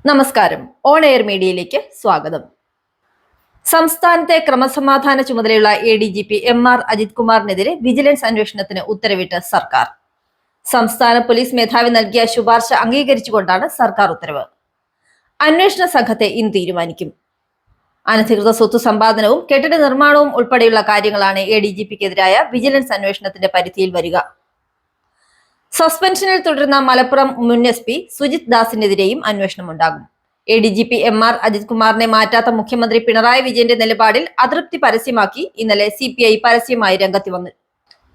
നമസ്കാരം. On air മീഡിയയിലേക്ക് സ്വാഗതം. സംസ്ഥാനത്തെ ക്രമസമാധാന ചുമതലയുള്ള ADGP MR അജിത് കുമാറിനെതിരെ വിജിലൻസ് അന്വേഷണത്തിന് ഉത്തരവിട്ട് സർക്കാർ. സംസ്ഥാന പോലീസ് മേധാവി നൽകിയ ശുപാർശ അംഗീകരിച്ചുകൊണ്ടാണ് സർക്കാർ ഉത്തരവ്. അന്വേഷണ സംഘത്തെ ഇന്ന് തീരുമാനിക്കും. അനധികൃത സ്വത്ത് സമ്പാദനവും കെട്ടിട നിർമ്മാണവും ഉൾപ്പെടെയുള്ള കാര്യങ്ങളാണ് ADGPക്കെതിരായ വിജിലൻസ് അന്വേഷണത്തിന്റെ പരിധിയിൽ വരിക. സസ്പെൻഷനിൽ തുടരുന്ന മലപ്പുറം മുൻ SP Sujith ദാസിനെതിരെയും അന്വേഷണമുണ്ടാകും. ADGP MR Ajith കുമാറിനെ മാറ്റാത്ത മുഖ്യമന്ത്രി പിണറായി വിജയന്റെ നിലപാടിൽ അതൃപ്തി പരസ്യമാക്കി ഇന്നലെ CPI പരസ്യമായി രംഗത്ത് വന്നു.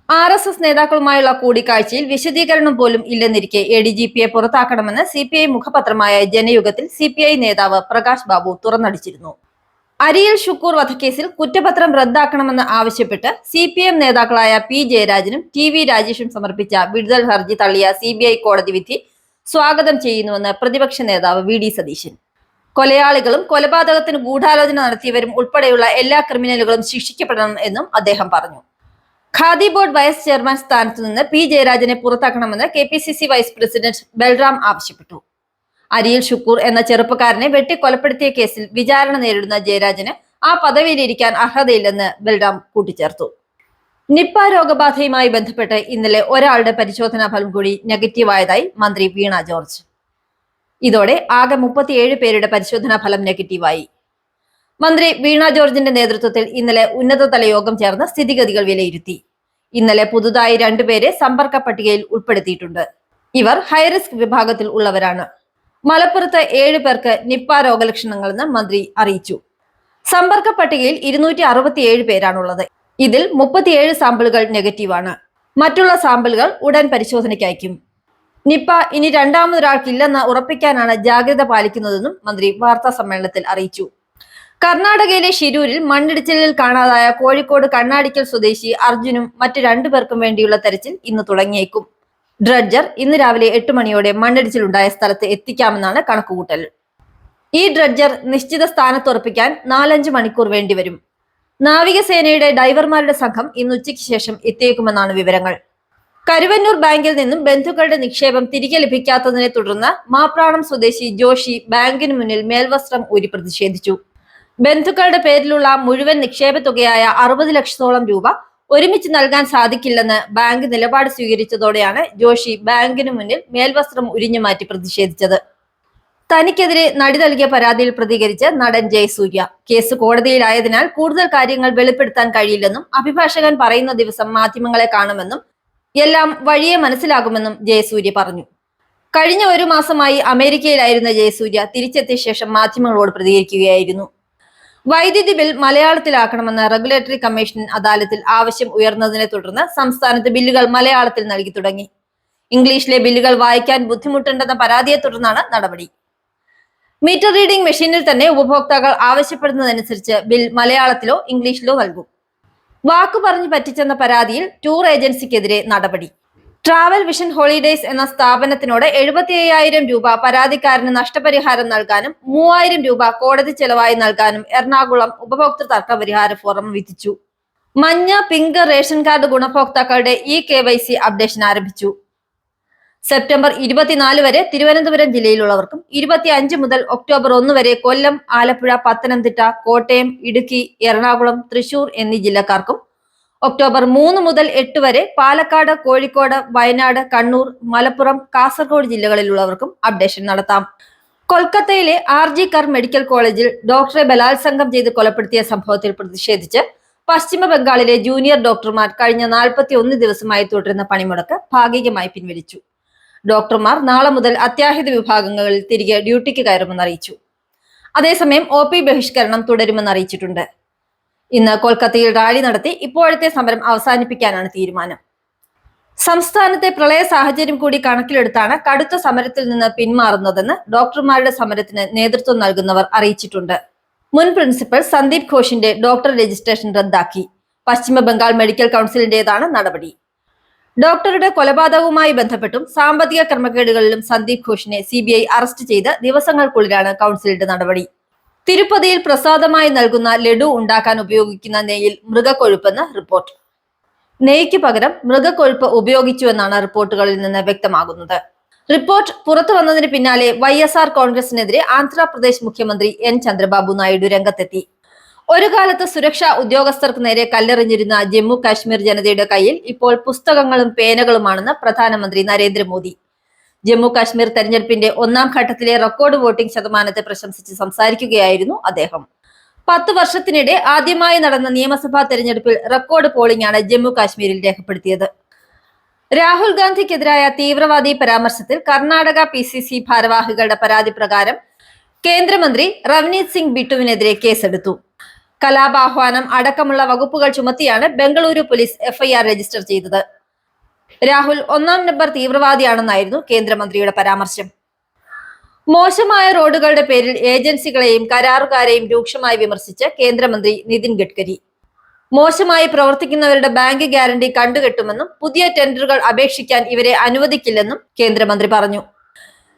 RSS നേതാക്കളുമായുള്ള കൂടിക്കാഴ്ചയിൽ വിശദീകരണം പോലും ഇല്ലെന്നിരിക്കെ ADGPയെ പുറത്താക്കണമെന്ന് CPI മുഖപത്രമായ ജനയുഗത്തിൽ CPI നേതാവ് പ്രകാശ് ബാബു തുറന്നടിച്ചിരുന്നു. അരിയിൽ ഷുക്കൂർ വധക്കേസിൽ കുറ്റപത്രം റദ്ദാക്കണമെന്ന് ആവശ്യപ്പെട്ട് CPM നേതാക്കളായ P ജയരാജനും TV രാജേഷും സമർപ്പിച്ച വിടുതൽ ഹർജി തള്ളിയ CBI കോടതി വിധി സ്വാഗതം ചെയ്യുന്നുവെന്ന് പ്രതിപക്ഷ നേതാവ് VD സതീശൻ. കൊലയാളികളും കൊലപാതകത്തിന് ഗൂഢാലോചന നടത്തിയവരും ഉൾപ്പെടെയുള്ള എല്ലാ ക്രിമിനലുകളും ശിക്ഷിക്കപ്പെടണം എന്നും അദ്ദേഹം പറഞ്ഞു. ഖാദി ബോർഡ് വൈസ് ചെയർമാൻ സ്ഥാനത്തു നിന്ന് P ജയരാജനെ പുറത്താക്കണമെന്ന് KPCC വൈസ് പ്രസിഡന്റ് ബൽറാം ആവശ്യപ്പെട്ടു. അരിയിൽ ഷുക്കൂർ എന്ന ചെറുപ്പക്കാരനെ വെട്ടിക്കൊലപ്പെടുത്തിയ കേസിൽ വിചാരണ നേരിടുന്ന ജയരാജന് ആ പദവിയിലിരിക്കാൻ അർഹതയില്ലെന്ന് ബൽറാം കൂട്ടിച്ചേർത്തു. നിപ്പ രോഗബാധയുമായി ബന്ധപ്പെട്ട് ഇന്നലെ ഒരാളുടെ പരിശോധനാ ഫലം കൂടി നെഗറ്റീവായതായി മന്ത്രി വീണ ജോർജ്. ഇതോടെ ആകെ 37 പേരുടെ പരിശോധനാ ഫലം നെഗറ്റീവായി. മന്ത്രി വീണ ജോർജിന്റെ നേതൃത്വത്തിൽ ഇന്നലെ ഉന്നതതല യോഗം ചേർന്ന് സ്ഥിതിഗതികൾ വിലയിരുത്തി. ഇന്നലെ പുതുതായി 2 പേരെ സമ്പർക്ക പട്ടികയിൽ ഉൾപ്പെടുത്തിയിട്ടുണ്ട്. ഇവർ ഹൈറിസ്ക് വിഭാഗത്തിൽ ഉള്ളവരാണ്. മലപ്പുറത്ത് 7 പേർക്ക് നിപ്പ രോഗലക്ഷണങ്ങളെന്ന് മന്ത്രി അറിയിച്ചു. സമ്പർക്ക പട്ടികയിൽ 267 പേരാണുള്ളത്. ഇതിൽ 37 സാമ്പിളുകൾ നെഗറ്റീവാണ്. മറ്റുള്ള സാമ്പിളുകൾ ഉടൻ പരിശോധനയ്ക്ക് അയക്കും. നിപ്പ ഇനി രണ്ടാമതൊരാൾക്കില്ലെന്ന് ഉറപ്പിക്കാനാണ് ജാഗ്രത പാലിക്കുന്നതെന്നും മന്ത്രി വാർത്താ സമ്മേളനത്തിൽ അറിയിച്ചു. കർണാടകയിലെ ഷിരൂരിൽ മണ്ണിടിച്ചിലിൽ കാണാതായ കോഴിക്കോട് കണ്ണാടിക്കൽ സ്വദേശി അർജുനും മറ്റ് 2 പേർക്കും വേണ്ടിയുള്ള തെരച്ചിൽ ഇന്ന് തുടങ്ങിയേക്കും. ഡ്രഡ്ജർ ഇന്ന് രാവിലെ 8 മണിയോടെ മണ്ണിടിച്ചിലുണ്ടായ സ്ഥലത്ത് എത്തിക്കാമെന്നാണ് കണക്കുകൂട്ടൽ. ഈ ഡ്രഡ്ജർ നിശ്ചിത സ്ഥാനത്തുറപ്പിക്കാൻ 4-5 മണിക്കൂർ വേണ്ടിവരും. നാവികസേനയുടെ ഡൈവർമാരുടെ സംഘം ഇന്ന് ഉച്ചയ്ക്ക് ശേഷം എത്തിയേക്കുമെന്നാണ് വിവരങ്ങൾ. കരുവന്നൂർ ബാങ്കിൽ നിന്നും ബന്ധുക്കളുടെ നിക്ഷേപം തിരികെ ലഭിക്കാത്തതിനെ തുടർന്ന് മാപ്രാണം സ്വദേശി ജോഷി ബാങ്കിന് മുന്നിൽ മേൽവസ്ത്രം ഊരി പ്രതിഷേധിച്ചു. ബന്ധുക്കളുടെ പേരിലുള്ള മുഴുവൻ നിക്ഷേപ തുകയായ 60 ലക്ഷത്തോളം രൂപ ഒരുമിച്ച് നൽകാൻ സാധിക്കില്ലെന്ന് ബാങ്ക് നിലപാട് സ്വീകരിച്ചതോടെയാണ് ജോഷി ബാങ്കിന് മുന്നിൽ മേൽവസ്ത്രം ഉരിഞ്ഞു മാറ്റി പ്രതിഷേധിച്ചത്. തനിക്കെതിരെ നടി നൽകിയ പരാതിയിൽ പ്രതികരിച്ച് നടൻ ജയസൂര്യ കേസ് കോടതിയിലായതിനാൽ കൂടുതൽ കാര്യങ്ങൾ വെളിപ്പെടുത്താൻ കഴിയില്ലെന്നും അഭിഭാഷകൻ പറയുന്ന ദിവസം മാധ്യമങ്ങളെ കാണുമെന്നും എല്ലാം വഴിയെ മനസ്സിലാകുമെന്നും ജയസൂര്യ പറഞ്ഞു. കഴിഞ്ഞ 1 മാസമായി അമേരിക്കയിലായിരുന്ന ജയസൂര്യ തിരിച്ചെത്തിയ ശേഷം മാധ്യമങ്ങളോട് പ്രതികരിക്കുകയായിരുന്നു. വൈദ്യുതി ബിൽ മലയാളത്തിലാക്കണമെന്ന റെഗുലേറ്ററി കമ്മീഷൻ അദാലത്തിൽ ആവശ്യം ഉയർന്നതിനെ തുടർന്ന് സംസ്ഥാനത്ത് ബില്ലുകൾ മലയാളത്തിൽ നൽകി തുടങ്ങി. ഇംഗ്ലീഷിലെ ബില്ലുകൾ വായിക്കാൻ ബുദ്ധിമുട്ടുണ്ടെന്ന പരാതിയെ തുടർന്നാണ് നടപടി. മീറ്റർ റീഡിംഗ് മെഷീനിൽ തന്നെ ഉപഭോക്താക്കൾ ആവശ്യപ്പെടുന്നതനുസരിച്ച് ബിൽ മലയാളത്തിലോ ഇംഗ്ലീഷിലോ നൽകും. വാക്കു പറഞ്ഞു പറ്റിച്ചെന്ന പരാതിയിൽ ടൂർ ഏജൻസിക്കെതിരെ നടപടി. ട്രാവൽ വിഷൻ ഹോളിഡേയ്സ് എന്ന സ്ഥാപനത്തിനോട് 75,000 രൂപ പരാതിക്കാരന് നഷ്ടപരിഹാരം നൽകാനും 3,000 രൂപ കോടതി ചെലവായി നൽകാനും എറണാകുളം ഉപഭോക്തൃ തർക്ക പരിഹാര ഫോറം വിധിച്ചു. മഞ്ഞ, പിങ്ക് റേഷൻ കാർഡ് ഗുണഭോക്താക്കളുടെ KYC അപ്ഡേഷൻ ആരംഭിച്ചു. സെപ്റ്റംബർ 24 വരെ തിരുവനന്തപുരം ജില്ലയിലുള്ളവർക്കും 25 മുതൽ ഒക്ടോബർ 1 വരെ കൊല്ലം, ആലപ്പുഴ, പത്തനംതിട്ട, കോട്ടയം, ഇടുക്കി, എറണാകുളം, തൃശൂർ എന്നീ ജില്ലക്കാർക്കും ഒക്ടോബർ 3 മുതൽ 8 വരെ പാലക്കാട്, കോഴിക്കോട്, വയനാട്, കണ്ണൂർ, മലപ്പുറം, കാസർഗോഡ് ജില്ലകളിലുള്ളവർക്കും അപ്ഡേഷൻ നടത്താം. കൊൽക്കത്തയിലെ RG കർ മെഡിക്കൽ കോളേജിൽ ഡോക്ടറെ ബലാത്സംഗം ചെയ്ത് കൊലപ്പെടുത്തിയ സംഭവത്തിൽ പ്രതിഷേധിച്ച് പശ്ചിമ ബംഗാളിലെ ജൂനിയർ ഡോക്ടർമാർ കഴിഞ്ഞ 41 ദിവസമായി തുടരുന്ന പണിമുടക്ക് ഭാഗികമായി പിൻവലിച്ചു. ഡോക്ടർമാർ നാളെ മുതൽ അത്യാഹിത വിഭാഗങ്ങളിൽ തിരികെ ഡ്യൂട്ടിക്ക് കയറുമെന്ന് അറിയിച്ചു. അതേസമയം OP ബഹിഷ്കരണം തുടരുമെന്ന് അറിയിച്ചിട്ടുണ്ട്. ഇന്ന് കൊൽക്കത്തയിൽ റാലി നടത്തി ഇപ്പോഴത്തെ സമരം അവസാനിപ്പിക്കാനാണ് തീരുമാനം. സംസ്ഥാനത്തെ പ്രളയ സാഹചര്യം കൂടി കണക്കിലെടുത്താണ് കടുത്ത സമരത്തിൽ നിന്ന് പിന്മാറുന്നതെന്ന് ഡോക്ടർമാരുടെ സമരത്തിന് നേതൃത്വം നൽകുന്നവർ അറിയിച്ചിട്ടുണ്ട്. മുൻ പ്രിൻസിപ്പൽ സന്ദീപ് ഘോഷിന്റെ ഡോക്ടർ രജിസ്ട്രേഷൻ റദ്ദാക്കി. പശ്ചിമ ബംഗാൾ മെഡിക്കൽ കൗൺസിലിന്റേതാണ് നടപടി. ഡോക്ടറുടെ കൊലപാതകവുമായി ബന്ധപ്പെട്ടും സാമ്പത്തിക ക്രമക്കേടുകളിലും സന്ദീപ് ഘോഷിനെ CBI അറസ്റ്റ് ചെയ്ത് ദിവസങ്ങൾക്കുള്ളിലാണ് കൗൺസിലിന്റെ നടപടി. തിരുപ്പതിയിൽ പ്രസാദമായി നൽകുന്ന ലഡു ഉണ്ടാക്കാൻ ഉപയോഗിക്കുന്ന നെയ്യിൽ മൃഗക്കൊഴുപ്പെന്ന് റിപ്പോർട്ട്. നെയ്ക്ക് പകരം മൃഗക്കൊഴുപ്പ് ഉപയോഗിച്ചുവെന്നാണ് റിപ്പോർട്ടുകളിൽ നിന്ന് വ്യക്തമാകുന്നത്. റിപ്പോർട്ട് പുറത്തു വന്നതിന് പിന്നാലെ YSR കോൺഗ്രസിനെതിരെ ആന്ധ്രാപ്രദേശ് മുഖ്യമന്ത്രി N ചന്ദ്രബാബു നായിഡു രംഗത്തെത്തി. ഒരു കാലത്ത് സുരക്ഷാ ഉദ്യോഗസ്ഥർക്ക് നേരെ കല്ലെറിഞ്ഞിരുന്ന ജമ്മു കാശ്മീർ ജനതയുടെ കയ്യിൽ ഇപ്പോൾ പുസ്തകങ്ങളും പേനകളുമാണെന്ന് പ്രധാനമന്ത്രി നരേന്ദ്രമോദി. ജമ്മു കാശ്മീർ തെരഞ്ഞെടുപ്പിന്റെ ഒന്നാം ഘട്ടത്തിലെ റെക്കോർഡ് വോട്ടിംഗ് ശതമാനത്തെ പ്രശംസിച്ച് സംസാരിക്കുകയായിരുന്നു അദ്ദേഹം. 10 വർഷത്തിനിടെ ആദ്യമായി നടന്ന നിയമസഭാ തെരഞ്ഞെടുപ്പിൽ റെക്കോർഡ് പോളിംഗ് ആണ് ജമ്മു കാശ്മീരിൽ രേഖപ്പെടുത്തിയത്. രാഹുൽ ഗാന്ധിക്കെതിരായ തീവ്രവാദി പരാമർശത്തിൽ കർണാടക PCC ഭാരവാഹികളുടെ പരാതി പ്രകാരം കേന്ദ്രമന്ത്രി റവ്നീത് സിംഗ് ബിട്ടുവിനെതിരെ കേസെടുത്തു. കലാപാഹ്വാനം അടക്കമുള്ള വകുപ്പുകൾ ചുമത്തിയാണ് ബംഗളൂരു പോലീസ് FIR രജിസ്റ്റർ ചെയ്തത്. രാഹുൽ 1-ാം നമ്പർ തീവ്രവാദിയാണെന്നായിരുന്നു കേന്ദ്രമന്ത്രിയുടെ പരാമർശം. മോശമായ റോഡുകളുടെ പേരിൽ ഏജൻസികളെയും കരാറുകാരെയും രൂക്ഷമായി വിമർശിച്ച് കേന്ദ്രമന്ത്രി നിതിൻ ഗഡ്കരി. മോശമായി പ്രവർത്തിക്കുന്നവരുടെ ബാങ്ക് ഗ്യാരണ്ടി കണ്ടുകെട്ടുമെന്നും പുതിയ ടെൻഡറുകൾ അപേക്ഷിക്കാൻ ഇവരെ അനുവദിക്കില്ലെന്നും കേന്ദ്രമന്ത്രി പറഞ്ഞു.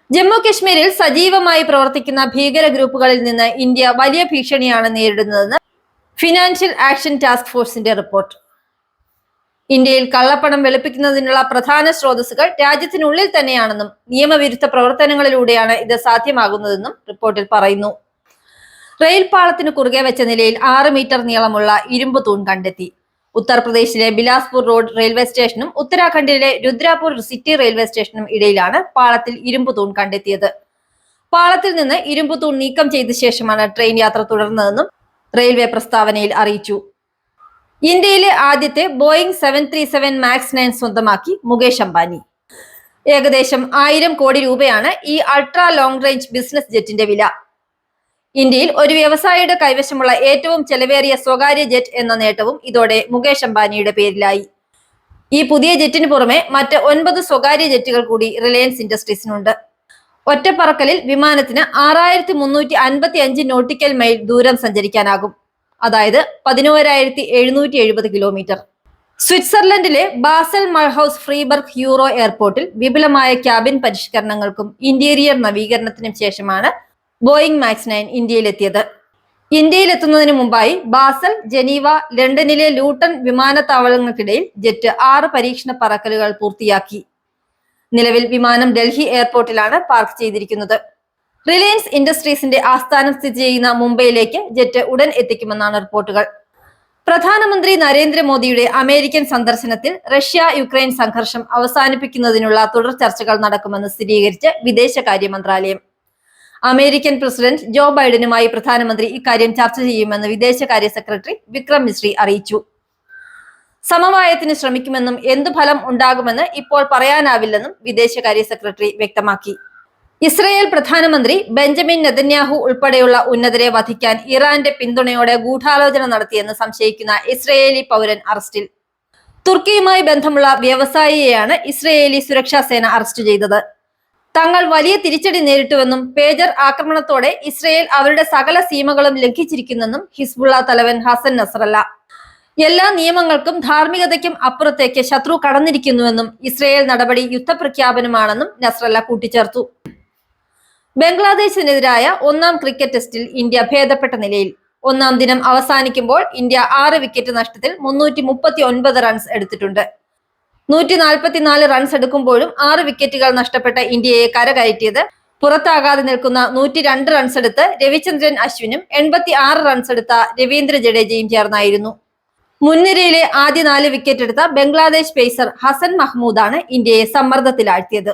ജമ്മു കശ്മീരിൽ സജീവമായി പ്രവർത്തിക്കുന്ന ഭീകര ഗ്രൂപ്പുകളിൽ നിന്ന് ഇന്ത്യ വലിയ ഭീഷണിയാണ് നേരിടുന്നതെന്ന് ഫിനാൻഷ്യൽ ആക്ഷൻ ടാസ്ക് ഫോഴ്സിന്റെ റിപ്പോർട്ട്. ഇന്ത്യയിൽ കള്ളപ്പണം വെളുപ്പിക്കുന്നതിനുള്ള പ്രധാന സ്രോതസ്സുകൾ രാജ്യത്തിനുള്ളിൽ തന്നെയാണെന്നും നിയമവിരുദ്ധ പ്രവർത്തനങ്ങളിലൂടെയാണ് ഇത് സാധ്യമാകുന്നതെന്നും റിപ്പോർട്ടിൽ പറയുന്നു. റെയിൽ പാളത്തിന് കുറുകെ വെച്ച നിലയിൽ 6 മീറ്റർ നീളമുള്ള ഇരുമ്പ് തൂൺ കണ്ടെത്തി. ഉത്തർപ്രദേശിലെ ബിലാസ്പൂർ റോഡ് റെയിൽവേ സ്റ്റേഷനും ഉത്തരാഖണ്ഡിലെ രുദ്രാപൂർ സിറ്റി റെയിൽവേ സ്റ്റേഷനും ഇടയിലാണ് പാളത്തിൽ ഇരുമ്പ് തൂൺ കണ്ടെത്തിയത്. പാളത്തിൽ നിന്ന് ഇരുമ്പ് തൂൺ നീക്കം ചെയ്ത ശേഷമാണ് ട്രെയിൻ യാത്ര തുടർന്നതെന്നും റെയിൽവേ പ്രസ്താവനയിൽ അറിയിച്ചു. ഇന്ത്യയിലെ ആദ്യത്തെ ബോയിംഗ് 737 MAX 9 സ്വന്തമാക്കി മുകേഷ് അംബാനി. ഏകദേശം 1000 കോടി രൂപയാണ് ഈ അൾട്രാ ലോങ് റേഞ്ച് ബിസിനസ് ജെറ്റിന്റെ വില. ഇന്ത്യയിൽ ഒരു വ്യവസായിയുടെ കൈവശമുള്ള ഏറ്റവും ചെലവേറിയ സ്വകാര്യ ജെറ്റ് എന്ന നേട്ടവും ഇതോടെ മുകേഷ് അംബാനിയുടെ പേരിലായി. ഈ പുതിയ ജെറ്റിന് പുറമെ മറ്റ് 9 സ്വകാര്യ ജെറ്റുകൾ കൂടി റിലയൻസ് ഇൻഡസ്ട്രീസിനുണ്ട്. ഒറ്റപ്പറക്കലിൽ വിമാനത്തിന് 6355 നോട്ടിക്കൽ മൈൽ ദൂരം സഞ്ചരിക്കാനാകും. അതായത് 11770 കിലോമീറ്റർ. സ്വിറ്റ്സർലൻഡിലെ ബാസൽ മൾഹൌസ് ഫ്രീബർഗ് യൂറോ എയർപോർട്ടിൽ വിപുലമായ ക്യാബിൻ പരിഷ്കരണങ്ങൾക്കും ഇന്റീരിയർ നവീകരണത്തിനും ശേഷമാണ് ബോയിംഗ് MAX 9 ഇന്ത്യയിലെത്തിയത്. ഇന്ത്യയിലെത്തുന്നതിന് മുമ്പായി ബാസൽ, ജനീവ, ലണ്ടനിലെ ലൂട്ടൺ വിമാനത്താവളങ്ങൾക്കിടയിൽ ജെറ്റ് 6 പരീക്ഷണ പറക്കലുകൾ പൂർത്തിയാക്കി. നിലവിൽ വിമാനം ഡൽഹി എയർപോർട്ടിലാണ് പാർക്ക് ചെയ്തിരിക്കുന്നത്. റിലയൻസ് ഇൻഡസ്ട്രീസിന്റെ ആസ്ഥാനം സ്ഥിതി ചെയ്യുന്ന മുംബൈയിലേക്ക് ജെറ്റ് ഉടൻ എത്തിക്കുമെന്നാണ് റിപ്പോർട്ടുകൾ. പ്രധാനമന്ത്രി നരേന്ദ്രമോദിയുടെ അമേരിക്കൻ സന്ദർശനത്തിൽ റഷ്യ-യുക്രൈൻ സംഘർഷം അവസാനിപ്പിക്കുന്നതിനുള്ള തുടർ ചർച്ചകൾ നടക്കുമെന്ന് സ്ഥിരീകരിച്ച് വിദേശകാര്യ മന്ത്രാലയം. അമേരിക്കൻ പ്രസിഡന്റ് ജോ ബൈഡനുമായി പ്രധാനമന്ത്രി ഇക്കാര്യം ചർച്ച ചെയ്യുമെന്ന് വിദേശകാര്യ സെക്രട്ടറി വിക്രം മിശ്രി അറിയിച്ചു. സമവായത്തിന് ശ്രമിക്കുമെന്നും എന്തു ഫലം ഉണ്ടാകുമെന്ന് ഇപ്പോൾ പറയാനാവില്ലെന്നും വിദേശകാര്യ സെക്രട്ടറി വ്യക്തമാക്കി. ഇസ്രയേൽ പ്രധാനമന്ത്രി ബെഞ്ചമിൻ നെതന്യാഹു ഉൾപ്പെടെയുള്ള ഉന്നതരെ വധിക്കാൻ ഇറാന്റെ പിന്തുണയോടെ ഗൂഢാലോചന നടത്തിയെന്ന് സംശയിക്കുന്ന ഇസ്രയേലി പൗരൻ അറസ്റ്റിൽ. തുർക്കിയുമായി ബന്ധമുള്ള വ്യവസായിയെയാണ് ഇസ്രയേലി സുരക്ഷാ സേന അറസ്റ്റ് ചെയ്തത്. തങ്ങൾ വലിയ തിരിച്ചടി നേരിട്ടുവെന്നും പേജർ ആക്രമണത്തോടെ ഇസ്രയേൽ അവരുടെ സകല സീമകളും ലംഘിച്ചിരിക്കുന്നെന്നും ഹിസ്ബുള്ള തലവൻ ഹസൻ നസ്രല്ല. എല്ലാ നിയമങ്ങൾക്കും ധാർമ്മികതയ്ക്കും അപ്പുറത്തേക്ക് ശത്രു കടന്നിരിക്കുന്നുവെന്നും ഇസ്രയേൽ നടപടി യുദ്ധപ്രഖ്യാപനമാണെന്നും നസ്രല്ല കൂട്ടിച്ചേർത്തു. ബംഗ്ലാദേശിനെതിരായ 1-ാം ക്രിക്കറ്റ് ടെസ്റ്റിൽ ഇന്ത്യ ഭേദപ്പെട്ട നിലയിൽ. 1-ാം ദിനം അവസാനിക്കുമ്പോൾ ഇന്ത്യ 6 വിക്കറ്റ് നഷ്ടത്തിൽ 339 റൺസ് എടുത്തിട്ടുണ്ട്. 144 റൺസ് എടുക്കുമ്പോഴും 6 വിക്കറ്റുകൾ നഷ്ടപ്പെട്ട ഇന്ത്യയെ കരകയറ്റിയത് പുറത്താകാതെ നിൽക്കുന്ന 102 റൺസ് എടുത്ത് രവിചന്ദ്രൻ അശ്വിനും 86 റൺസ് എടുത്ത രവീന്ദ്ര ജഡേജയും ചേർന്നായിരുന്നു. മുൻനിരയിലെ ആദ്യ 4 വിക്കറ്റ് എടുത്ത ബംഗ്ലാദേശ് പേസർ ഹസൻ മഹ്മൂദാണ് ഇന്ത്യയെ സമ്മർദ്ദത്തിലാഴ്ത്തിയത്.